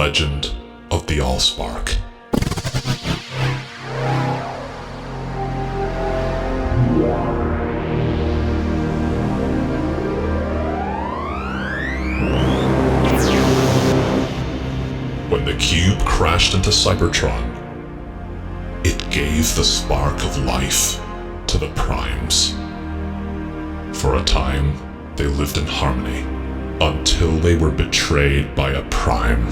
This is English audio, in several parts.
legend of the Allspark. When the cube crashed into Cybertron, it gave the spark of life to the Primes. For a time, they lived in harmony, until they were betrayed by a Prime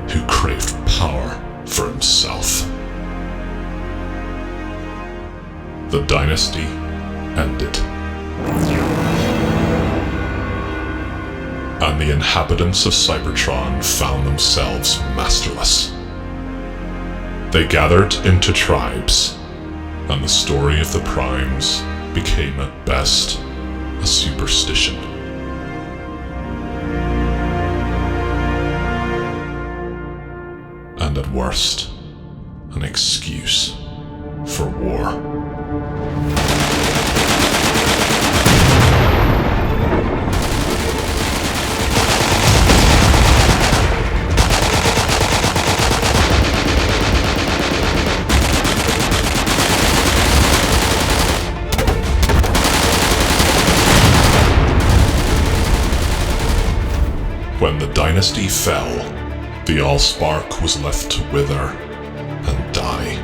who craved power for himself. The dynasty ended, and the inhabitants of Cybertron found themselves masterless. They gathered into tribes, and the story of the Primes became at best a superstition. And at worst, an excuse for war. When the dynasty fell, the Allspark was left to wither and die.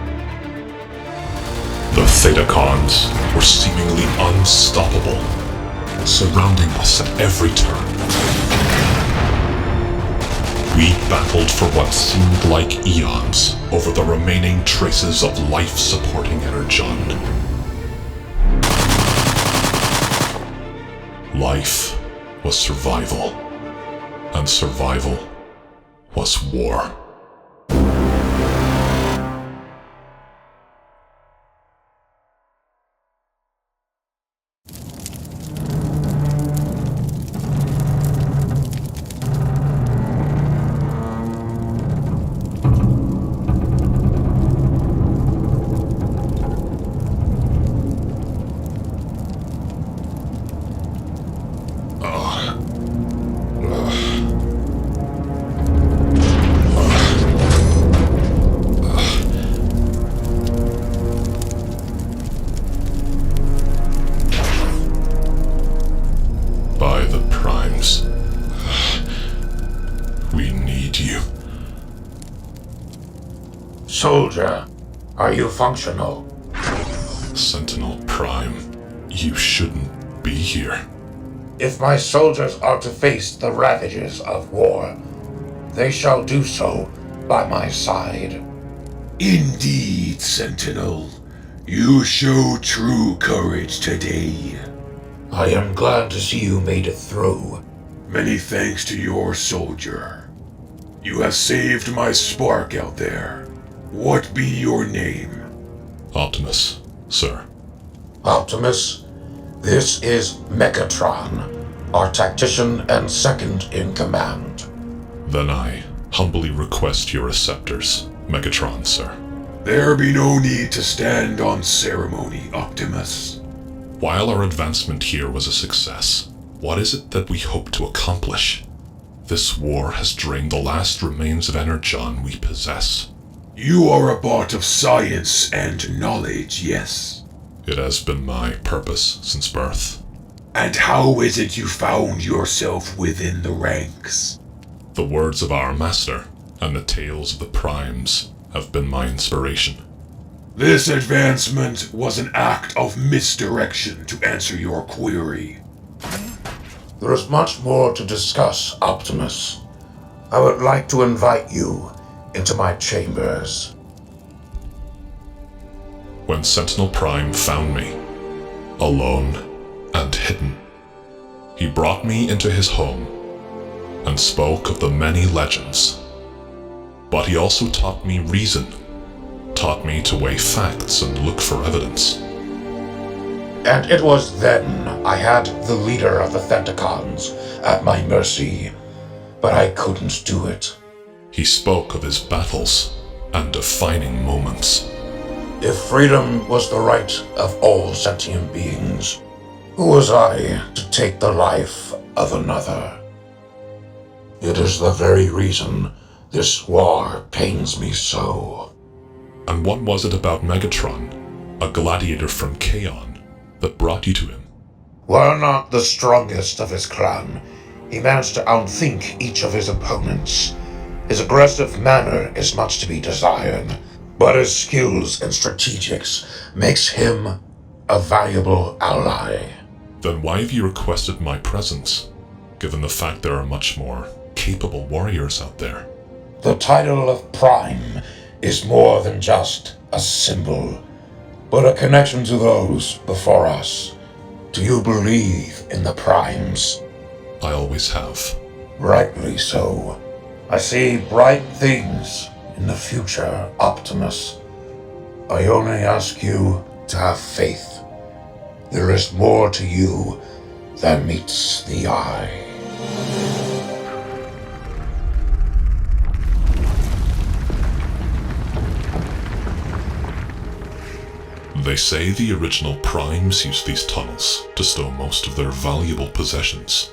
The Thetacons were seemingly unstoppable, surrounding us at every turn. We battled for what seemed like eons over the remaining traces of life-supporting energon. Life was survival, and survival was war. We need you. Soldier, are you functional? Sentinel Prime, you shouldn't be here. If my soldiers are to face the ravages of war, they shall do so by my side. Indeed, Sentinel. You show true courage today. I am glad to see you made it through. Many thanks to your soldier. You have saved my spark out there. What be your name? Optimus, sir. Optimus, this is Megatron, our tactician and second in command. Then I humbly request your receptors, Megatron, sir. There be no need to stand on ceremony, Optimus. While our advancement here was a success, what is it that we hope to accomplish? This war has drained the last remains of energon we possess. You are a bot of science and knowledge, yes. It has been my purpose since birth. And how is it you found yourself within the ranks? The words of our master and the tales of the Primes have been my inspiration. This advancement was an act of misdirection to answer your query. There is much more to discuss, Optimus. I would like to invite you into my chambers. When Sentinel Prime found me, alone and hidden, he brought me into his home and spoke of the many legends. But he also taught me reason, taught me to weigh facts and look for evidence. And it was then I had the leader of the Thetacons at my mercy, but I couldn't do it. He spoke of his battles and defining moments. If freedom was the right of all sentient beings, who was I to take the life of another? It is the very reason This war pains me so. And what was it about Megatron, a gladiator from Kaon, that brought you to him? While not the strongest of his clan, he managed to outthink each of his opponents. His aggressive manner is much to be desired, but his skills and strategics makes him a valuable ally. Then why have you requested my presence, given the fact there are much more capable warriors out there? The title of Prime is more than just a symbol, but a connection to those before us. Do you believe in the Primes? I always have. Rightly so. I see bright things in the future, Optimus. I only ask you to have faith. There is more to you than meets the eye. They say the original Primes used these tunnels to stow most of their valuable possessions.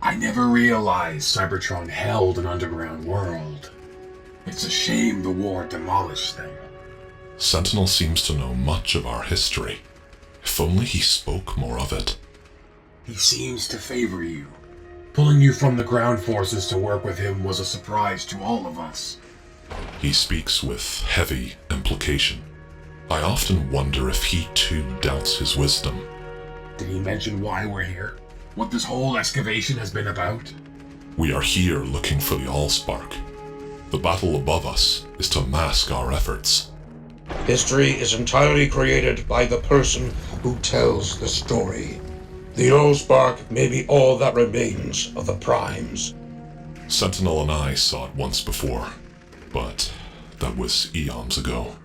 I never realized Cybertron held an underground world. It's a shame the war demolished them. Sentinel seems to know much of our history. If only he spoke more of it. He seems to favor you. Pulling you from the ground forces to work with him was a surprise to all of us. He speaks with heavy implication. I often wonder if he too doubts his wisdom. Did he mention why we're here? What this whole excavation has been about? We are here looking for the Allspark. The battle above us is to mask our efforts. History is entirely created by the person who tells the story. The Allspark may be all that remains of the Primes. Sentinel and I saw it once before, but that was eons ago.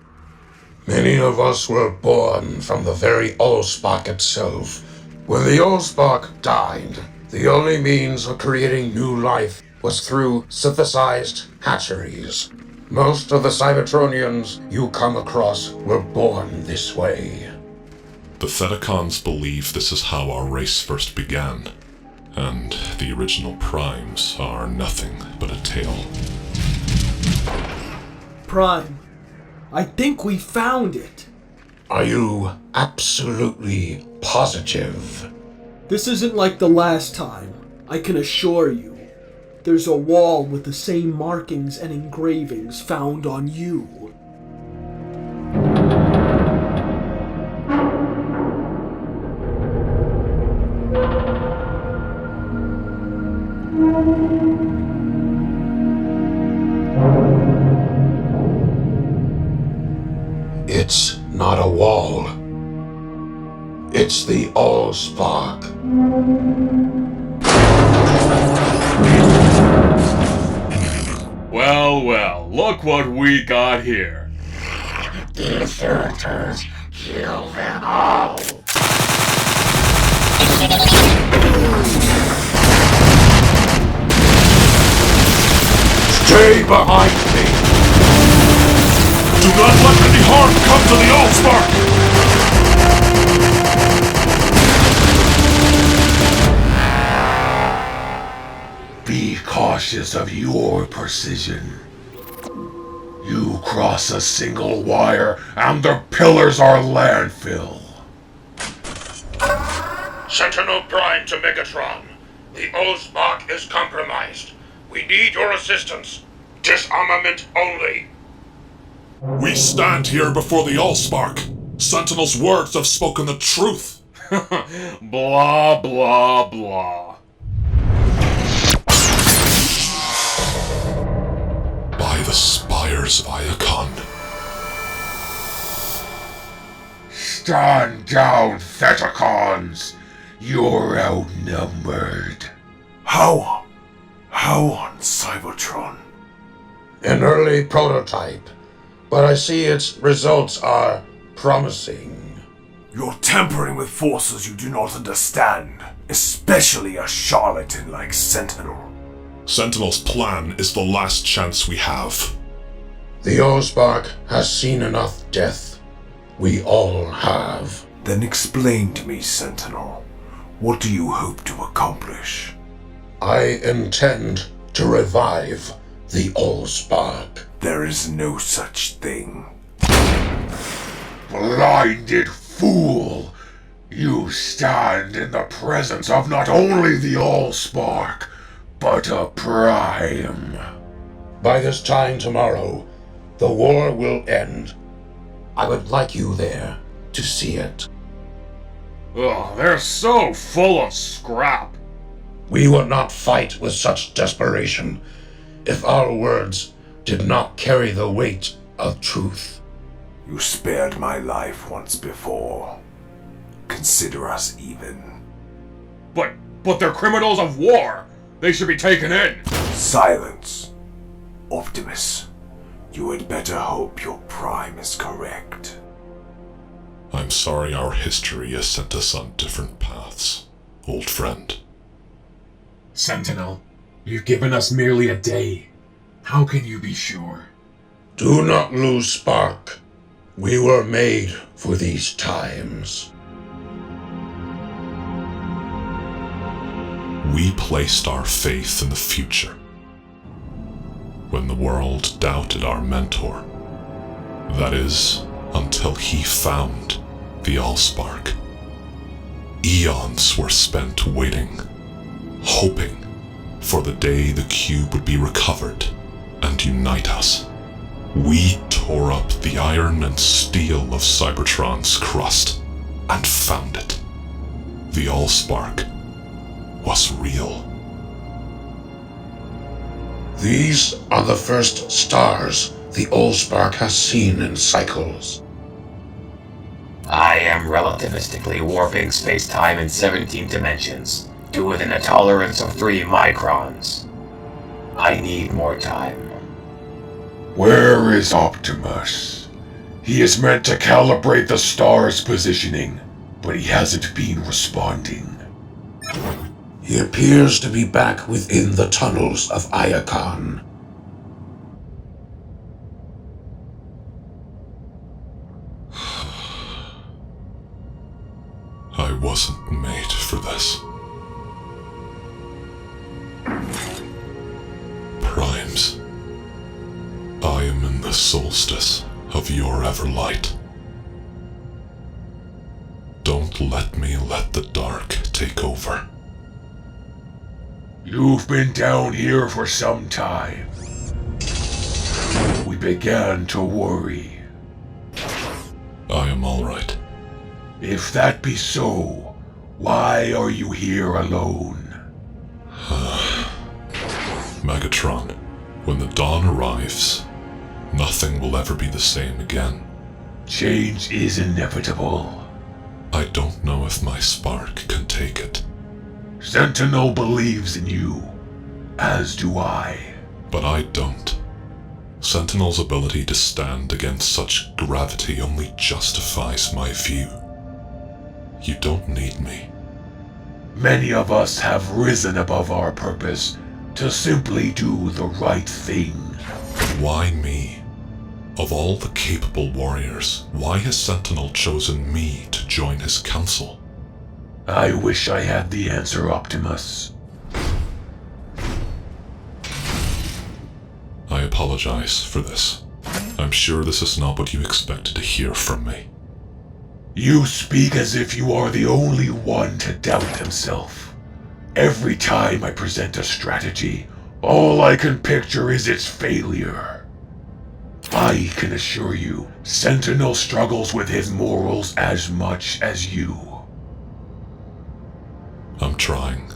Many of us were born from the very Allspark itself. When the Allspark died, the only means of creating new life was through synthesized hatcheries. Most of the Cybertronians you come across were born this way. The Thedicons believe this is how our race first began, and the original Primes are nothing but a tale. Prime, I think we found it. Are you absolutely positive? This isn't like the last time, I can assure you. There's a wall with the same markings and engravings found on you. It's not a wall. It's the Allspark. Well, look what we got here. Deserters, kill them all. Stay behind me. Do not let any harm come to the Allspark! Be cautious of your precision. You cross a single wire and the pillars are landfill. Sentinel Prime to Megatron. The Allspark is compromised. We need your assistance. Disarmament only. We stand here before the Allspark. Sentinel's words have spoken the truth. Blah, blah, blah. By the spires of Iacon. Stand down, Thedicons! You're outnumbered. How on Cybertron? An early prototype, but I see its results are promising. You're tampering with forces you do not understand, especially a charlatan like Sentinel. Sentinel's plan is the last chance we have. The Allspark has seen enough death. We all have. Then explain to me, Sentinel. What do you hope to accomplish? I intend to revive the Allspark. There is no such thing. Blinded fool! You stand in the presence of not only the Allspark, but a Prime. By this time tomorrow, the war will end. I would like you there to see it. Ugh, they're so full of scrap. We would not fight with such desperation if our words did not carry the weight of truth. You spared my life once before. Consider us even. But they're criminals of war. They should be taken in. Silence. Optimus, you had better hope your prime is correct. I'm sorry our history has sent us on different paths, old friend. Sentinel, you've given us merely a day. How can you be sure? Do not lose spark. We were made for these times. We placed our faith in the future. When the world doubted our mentor. That is, until he found the Allspark. Eons were spent waiting, hoping for the day the cube would be recovered and unite us. We tore up the iron and steel of Cybertron's crust and found it. The Allspark was real. These are the first stars the Allspark has seen in cycles. I am relativistically warping space-time in 17 dimensions to within a tolerance of 3 microns. I need more time. Where is Optimus? He is meant to calibrate the star's positioning, but he hasn't been responding. He appears to be back within the tunnels of Iacon. I wasn't made for this. Primes, I am in the solstice of your everlight. Don't let me let the dark take over. You've been down here for some time. We began to worry. I am all right. If that be so, why are you here alone? Megatron, when the dawn arrives, nothing will ever be the same again. Change is inevitable. I don't know if my spark can take it. Sentinel believes in you, as do I. But I don't. Sentinel's ability to stand against such gravity only justifies my view. You don't need me. Many of us have risen above our purpose to simply do the right thing. Why me? Of all the capable warriors, why has Sentinel chosen me to join his council? I wish I had the answer, Optimus. I apologize for this. I'm sure this is not what you expected to hear from me. You speak as if you are the only one to doubt himself. Every time I present a strategy, all I can picture is its failure. I can assure you, Sentinel struggles with his morals as much as you. I'm trying.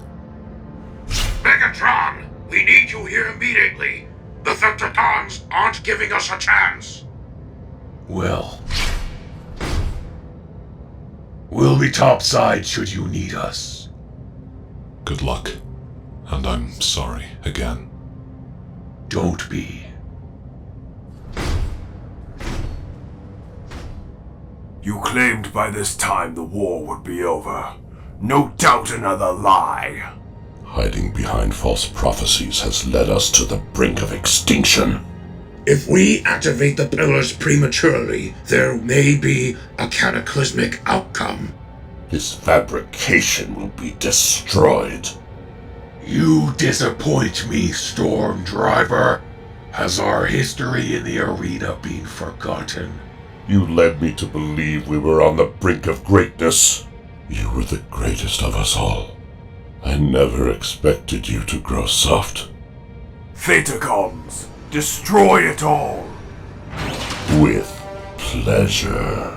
Megatron, we need you here immediately. The Theptatons aren't giving us a chance. Well, we'll be topside should you need us. Good luck. And I'm sorry again. Don't be. You claimed by this time the war would be over. No doubt another lie. Hiding behind false prophecies has led us to the brink of extinction. If we activate the pillars prematurely, there may be a cataclysmic outcome. His fabrication will be destroyed. You disappoint me, Storm Driver. Has our history in the arena been forgotten? You led me to believe we were on the brink of greatness. You were the greatest of us all. I never expected you to grow soft. Thetacons, destroy it all! With pleasure.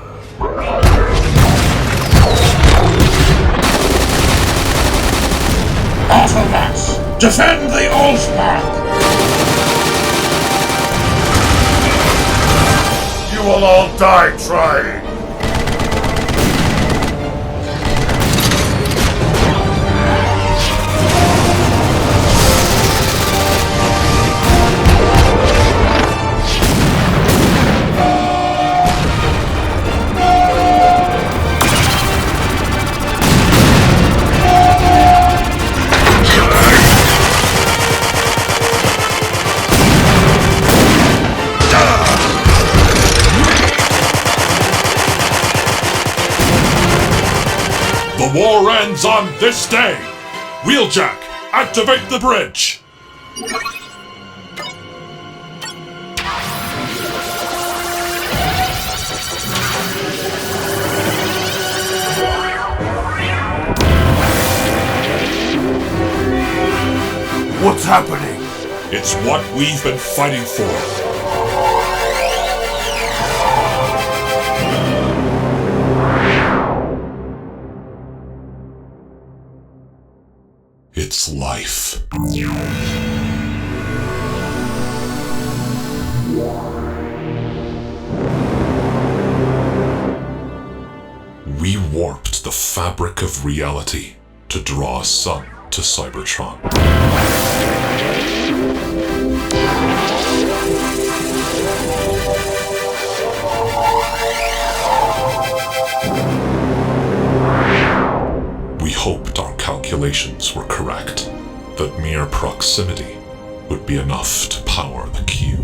Autobots, defend the Allspark! You will all die trying! The war ends on this day! Wheeljack, activate the bridge! What's happening? It's what we've been fighting for. It's life. We warped the fabric of reality to draw a sun to Cybertron. We hoped our calculations were correct, that mere proximity would be enough to power the cube.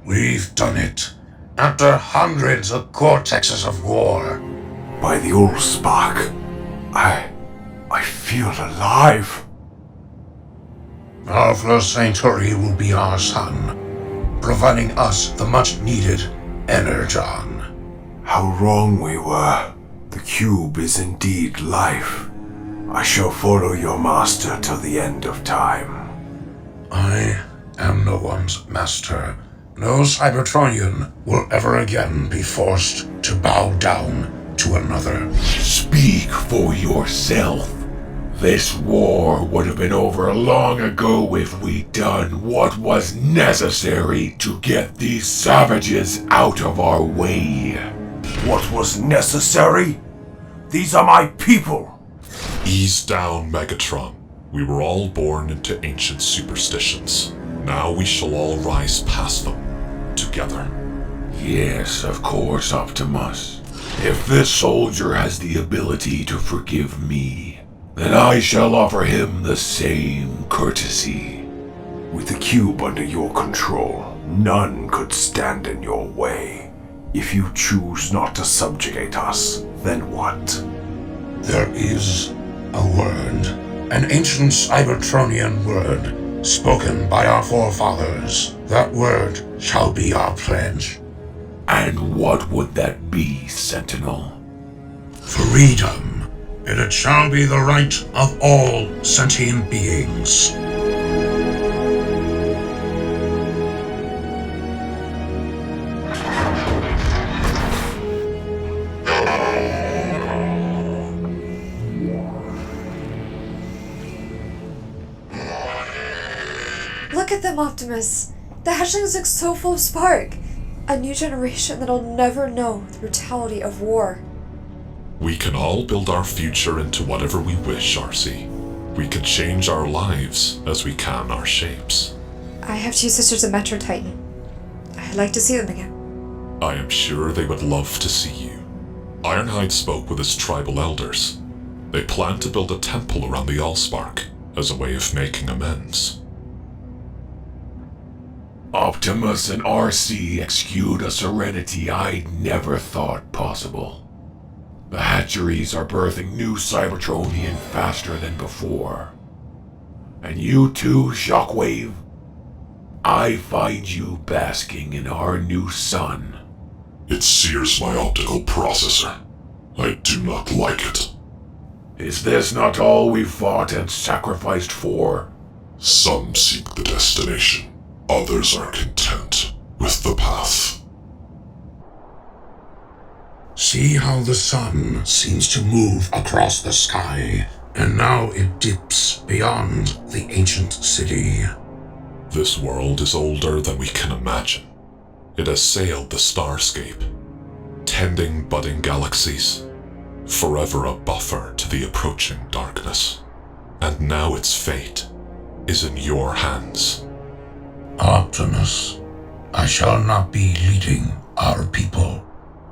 We've done it. After hundreds of cortexes of war. By the Allspark, I feel alive. Alpha Centauri will be our sun, providing us the much-needed energon. How wrong we were. The cube is indeed life. I shall follow your master till the end of time. I am no one's master. No Cybertronian will ever again be forced to bow down to another. Speak for yourself. This war would have been over long ago if we'd done what was necessary to get these savages out of our way. What was necessary? These are my people! Ease down, Megatron. We were all born into ancient superstitions. Now we shall all rise past them, together. Yes, of course, Optimus. If this soldier has the ability to forgive me, then I shall offer him the same courtesy. With the cube under your control, none could stand in your way. If you choose not to subjugate us, then what? There is a word, an ancient Cybertronian word, spoken by our forefathers. That word shall be our pledge. And what would that be, Sentinel? Freedom. And it shall be the right of all sentient beings. Look at them, Optimus! The hatchlings look so full of spark! A new generation that'll never know the brutality of war. We can all build our future into whatever we wish, RC. We can change our lives as we can our shapes. I have two sisters of Metro Titan. I'd like to see them again. I am sure they would love to see you. Ironhide spoke with his tribal elders. They plan to build a temple around the Allspark as a way of making amends. Optimus and RC exude a serenity I never thought possible. The hatcheries are birthing new Cybertronian faster than before. And you too, Shockwave? I find you basking in our new sun. It sears my optical processor. I do not like it. Is this not all we fought and sacrificed for? Some seek the destination. Others are content with the path. See how the sun seems to move across the sky, and now it dips beyond the ancient city. This world is older than we can imagine. It has sailed the starscape, tending budding galaxies, forever a buffer to the approaching darkness. And now its fate is in your hands. Optimus, I shall not be leading our people.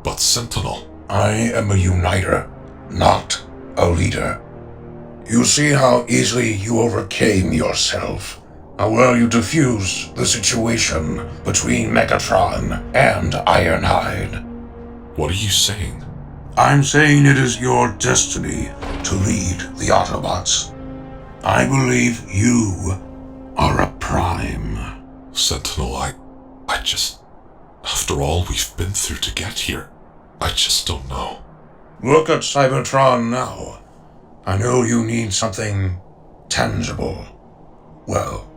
But Sentinel, I am a uniter, not a leader. You see how easily you overcame yourself, how well you diffused the situation between Megatron and Ironhide. what are you saying? I'm saying it is your destiny to lead the Autobots. I believe you are a Prime. Sentinel, I just... After all we've been through to get here, I just don't know. Look at Cybertron now. I know you need something tangible. Well,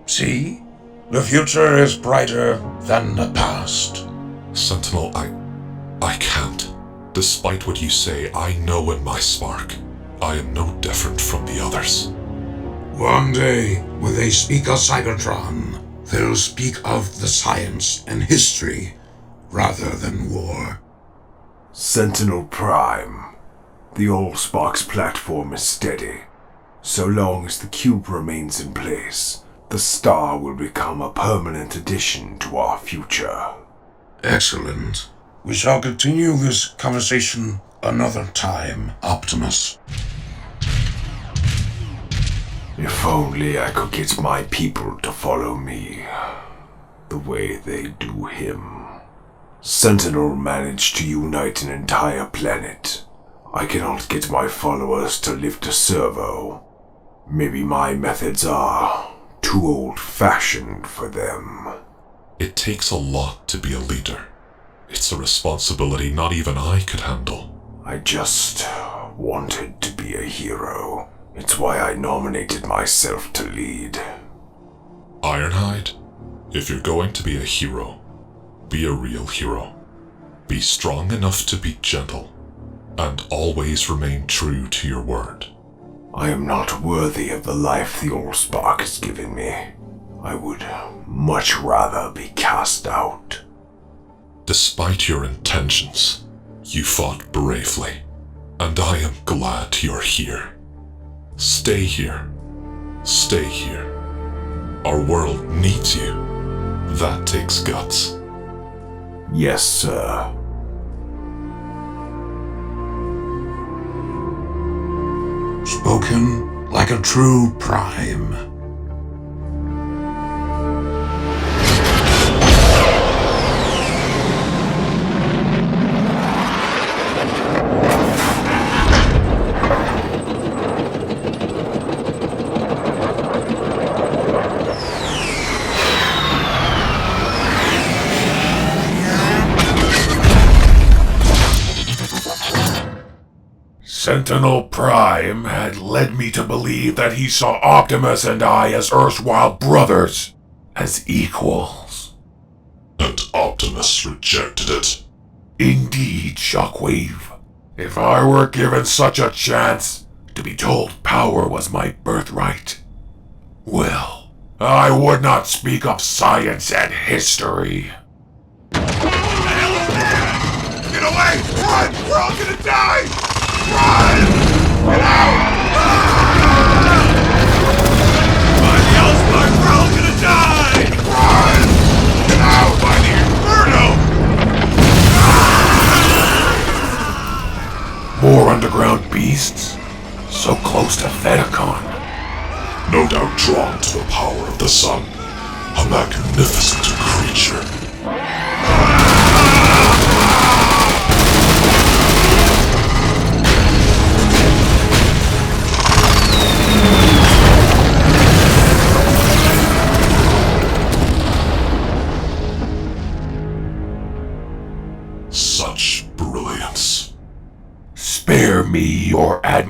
see? The future is brighter than the past. Sentinel, I can't. Despite what you say, I know in my spark, I am no different from the others. One day, when they speak of Cybertron, they'll speak of the science and history rather than war. Sentinel Prime. The Allspark's platform is steady. So long as the cube remains in place, the star will become a permanent addition to our future. Excellent. We shall continue this conversation another time, Optimus. If only I could get my people to follow me, the way they do him. Sentinel managed to unite an entire planet. I cannot get my followers to lift a servo. Maybe my methods are too old-fashioned for them. It takes a lot to be a leader. It's a responsibility not even I could handle. I just wanted to be a hero. It's why I nominated myself to lead. Ironhide, if you're going to be a hero, be a real hero. Be strong enough to be gentle, and always remain true to your word. I am not worthy of the life the Allspark has given me. I would much rather be cast out. Despite your intentions, you fought bravely, and I am glad you're here. Stay here. Stay here. Our world needs you. That takes guts. Yes, sir. Spoken like a true Prime. Sentinel Prime had led me to believe that he saw Optimus and I as erstwhile brothers, as equals. And Optimus rejected it. Indeed, Shockwave. If I were given such a chance to be told power was my birthright, well, I would not speak of science and history. What the hell is that? Get away! Run! We're all gonna die! Run! Get out! By the Allspark, we're all gonna die! Run! Get out! By the Inferno! More underground beasts? So close to Fedicon. No doubt drawn to the power of the sun. A magnificent creature.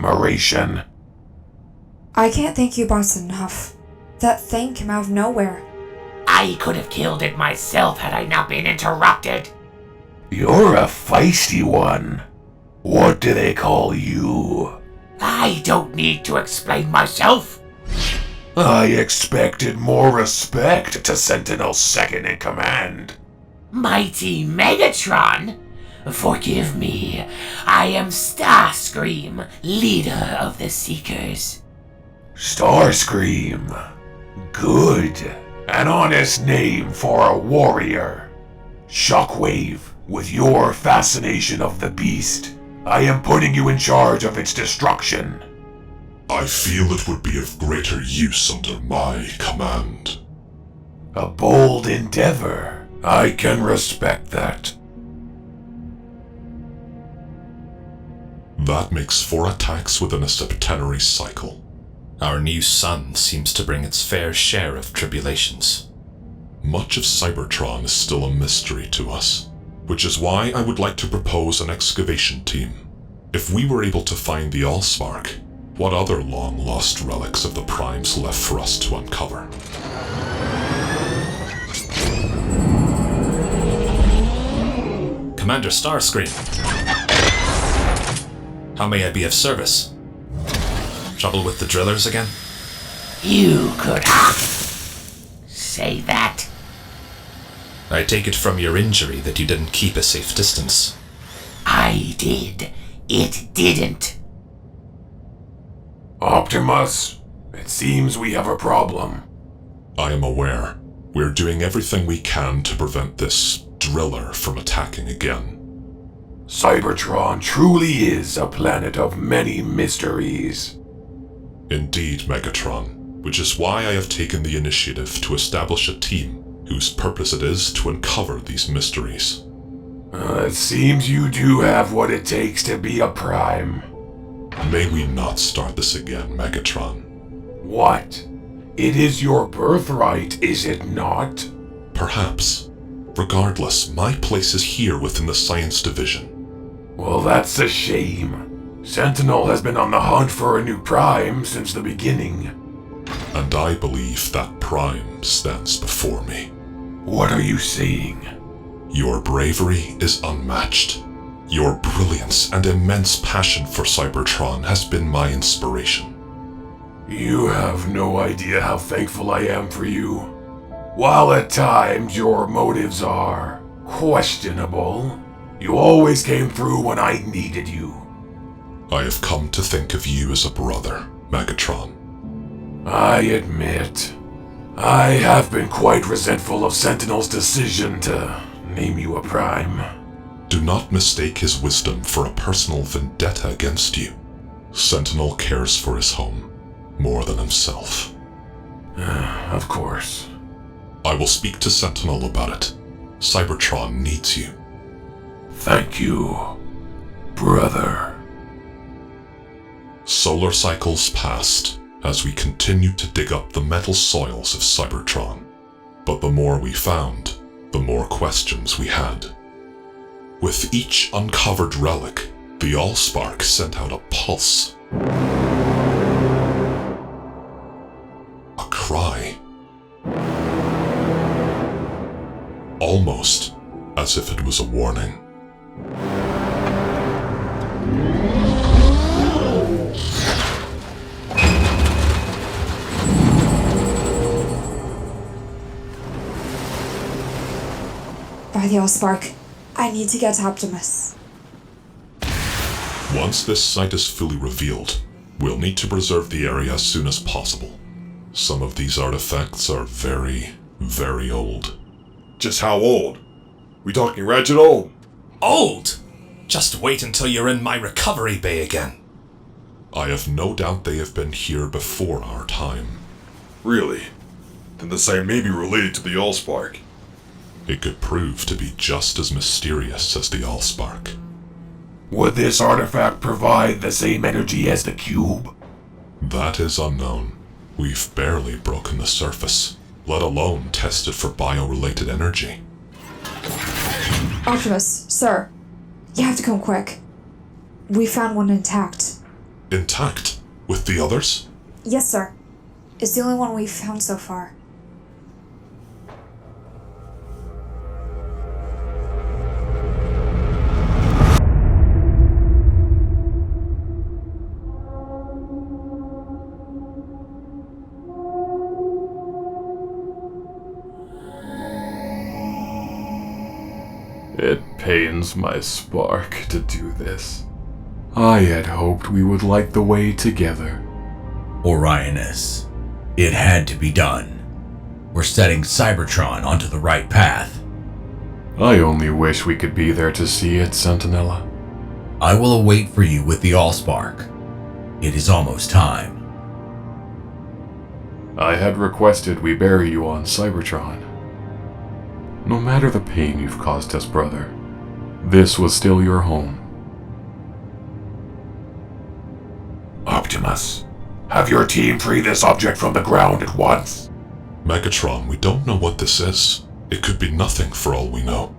admiration. I can't thank you, boss, enough. That thing came out of nowhere. I could have killed it myself had I not been interrupted. You're a feisty one. What do they call you? I don't need to explain myself. I expected more respect to Sentinel's second in command. Mighty Megatron, forgive me. I am Starscream, leader of the Seekers. Starscream. Good. An honest name for a warrior. Shockwave, with your fascination of the beast, I am putting you in charge of its destruction. I feel it would be of greater use under my command. A bold endeavor. I can respect that. That makes 4 attacks within a septenary cycle. Our new sun seems to bring its fair share of tribulations. Much of Cybertron is still a mystery to us, which is why I would like to propose an excavation team. If we were able to find the Allspark, what other long-lost relics of the Primes left for us to uncover? Commander Starscream. How may I be of service? Trouble with the drillers again? You could say that. I take it from your injury that you didn't keep a safe distance. I did. It didn't. Optimus, it seems we have a problem. I am aware. We're doing everything we can to prevent this driller from attacking again. Cybertron truly is a planet of many mysteries. Indeed, Megatron, which is why I have taken the initiative to establish a team whose purpose it is to uncover these mysteries. It seems you do have what it takes to be a Prime. May we not start this again, Megatron. What? It is your birthright, is it not? Perhaps. Regardless, my place is here within the Science Division. Well, that's a shame. Sentinel has been on the hunt for a new Prime since the beginning. And I believe that Prime stands before me. What are you saying? Your bravery is unmatched. Your brilliance and immense passion for Cybertron has been my inspiration. You have no idea how thankful I am for you. While at times your motives are questionable, you always came through when I needed you. I have come to think of you as a brother, Megatron. I admit, I have been quite resentful of Sentinel's decision to name you a Prime. Do not mistake his wisdom for a personal vendetta against you. Sentinel cares for his home more than himself. Of course. I will speak to Sentinel about it. Cybertron needs you. Thank you, brother. Solar cycles passed as we continued to dig up the metal soils of Cybertron. But the more we found, the more questions we had. With each uncovered relic, the Allspark sent out a pulse. A cry. Almost as if it was a warning. By the Allspark, I need to get to Optimus. Once this site is fully revealed, we'll need to preserve the area as soon as possible. Some of these artifacts are very, very old. Just how old? We talking ratchet old? Old? Just wait until you're in my recovery bay again. I have no doubt they have been here before our time. Really? Then the site may be related to the Allspark. It could prove to be just as mysterious as the Allspark. Would this artifact provide the same energy as the cube? That is unknown. We've barely broken the surface, let alone tested for bio-related energy. Optimus, sir, you have to come quick. We found one intact. Intact? With the others? Yes, sir. It's the only one we've found so far. It pains my spark to do this. I had hoped we would light the way together. Orionus, it had to be done. We're setting Cybertron onto the right path. I only wish we could be there to see it, Sentinella. I will await for you with the Allspark. It is almost time. I had requested we bury you on Cybertron. No matter the pain you've caused us, brother, this was still your home. Optimus, have your team free this object from the ground at once. Megatron, we don't know what this is. It could be nothing for all we know.